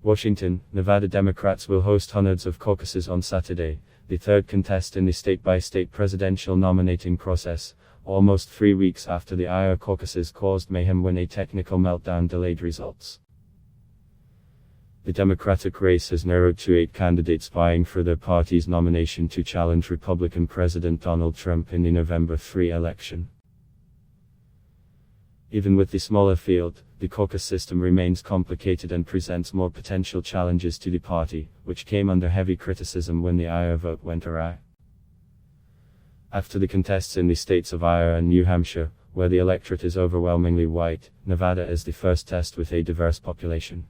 Washington, Nevada Democrats will host hundreds of caucuses on Saturday, the third contest in the state-by-state presidential nominating process, almost 3 weeks after the Iowa caucuses caused mayhem when a technical meltdown delayed results. The Democratic race has narrowed to 8 candidates vying for their party's nomination to challenge Republican President Donald Trump in the November 3 election. Even with the smaller field, the caucus system remains complicated and presents more potential challenges to the party, which came under heavy criticism when the Iowa vote went awry. After the contests in the states of Iowa and New Hampshire, where the electorate is overwhelmingly white, Nevada is the first test with a diverse population.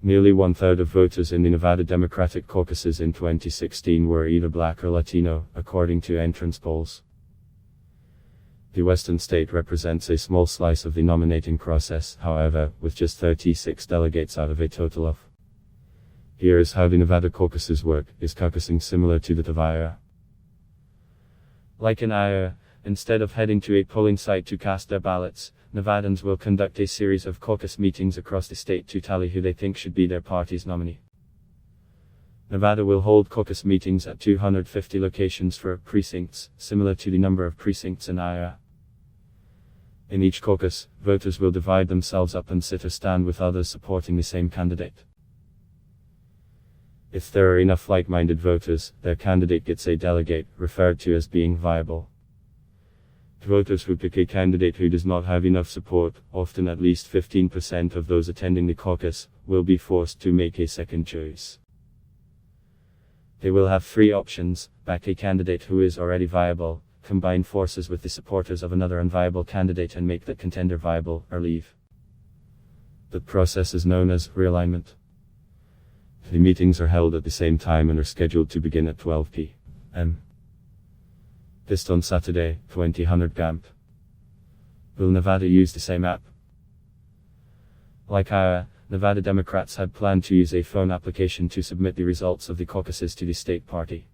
Nearly 1/3 of voters in the Nevada Democratic caucuses in 2016 were either black or Latino, according to entrance polls. The western state represents a small slice of the nominating process, however, with just 36 delegates out of a total of. Here is how the Nevada caucuses work. Is caucusing similar to that of Iowa? Like in Iowa, instead of heading to a polling site to cast their ballots, Nevadans will conduct a series of caucus meetings across the state to tally who they think should be their party's nominee. Nevada will hold caucus meetings at 250 locations for precincts, similar to the number of precincts in Iowa. In each caucus, voters will divide themselves up and sit or stand with others supporting the same candidate. If there are enough like-minded voters, their candidate gets a delegate, referred to as being viable. Voters who pick a candidate who does not have enough support, often at least 15% of those attending the caucus, will be forced to make a second choice. They will have 3 options: back a candidate who is already viable, combine forces with the supporters of another unviable candidate and make that contender viable, or leave. The process is known as realignment. The meetings are held at the same time and are scheduled to begin at 12 p.m. This on Saturday, 2000 GAMP. Will Nevada use the same app? Like Iowa, Nevada Democrats had planned to use a phone application to submit the results of the caucuses to the state party.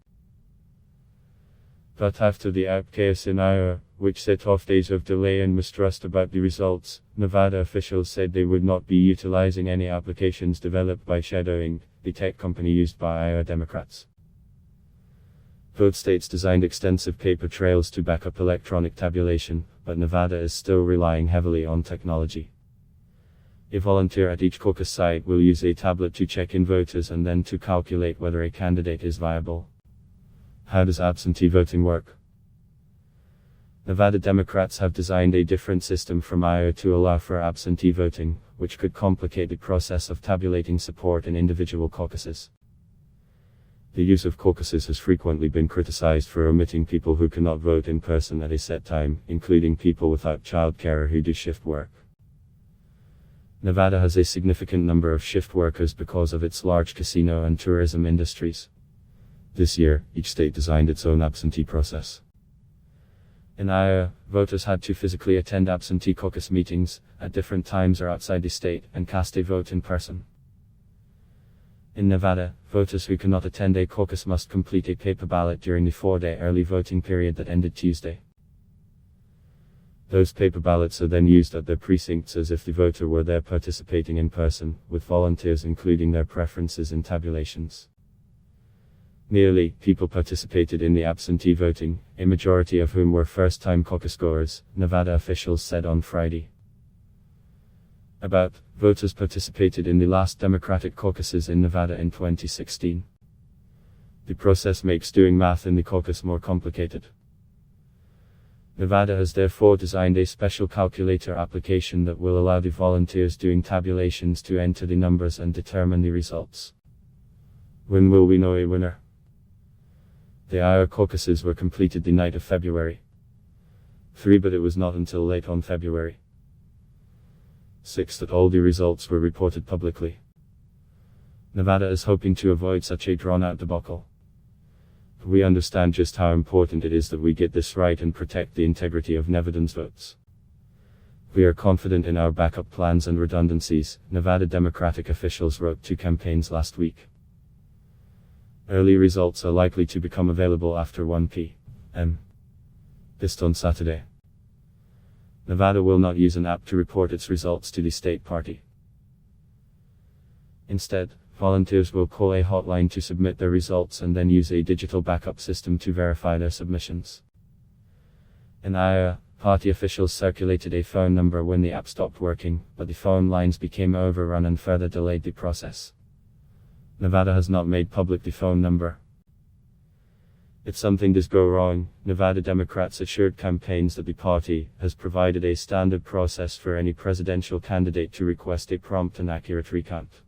But after the app chaos in Iowa, which set off days of delay and mistrust about the results, Nevada officials said they would not be utilizing any applications developed by Shadow Inc., the tech company used by Iowa Democrats. Both states designed extensive paper trails to back up electronic tabulation, but Nevada is still relying heavily on technology. A volunteer at each caucus site will use a tablet to check in voters and then to calculate whether a candidate is viable. How does absentee voting work? Nevada Democrats have designed a different system from Iowa to allow for absentee voting, which could complicate the process of tabulating support in individual caucuses. The use of caucuses has frequently been criticized for omitting people who cannot vote in person at a set time, including people without childcare or who do shift work. Nevada has a significant number of shift workers because of its large casino and tourism industries. This year, each state designed its own absentee process. In Iowa, voters had to physically attend absentee caucus meetings, at different times or outside the state, and cast a vote in person. In Nevada, voters who cannot attend a caucus must complete a paper ballot during the 4-day early voting period that ended Tuesday. Those paper ballots are then used at their precincts as if the voter were there participating in person, with volunteers including their preferences in tabulations. Nearly people participated in the absentee voting, a majority of whom were first-time caucus goers, Nevada officials said on Friday. Voters participated in the last Democratic caucuses in Nevada in 2016. The process makes doing math in the caucus more complicated. Nevada has therefore designed a special calculator application that will allow the volunteers doing tabulations to enter the numbers and determine the results. When will we know a winner? The Iowa caucuses were completed the night of February 3, but it was not until late on February 6 that all the results were reported publicly. Nevada is hoping to avoid such a drawn-out debacle. We understand just how important it is that we get this right and protect the integrity of Nevadans' votes. We are confident in our backup plans and redundancies, Nevada Democratic officials wrote to campaigns last week. Early results are likely to become available after 1 p.m. This on Saturday. Nevada will not use an app to report its results to the state party. Instead, volunteers will call a hotline to submit their results and then use a digital backup system to verify their submissions. In Iowa, party officials circulated a phone number when the app stopped working, but the phone lines became overrun and further delayed the process. Nevada has not made public the phone number. If something does go wrong, Nevada Democrats assured campaigns that the party has provided a standard process for any presidential candidate to request a prompt and accurate recount.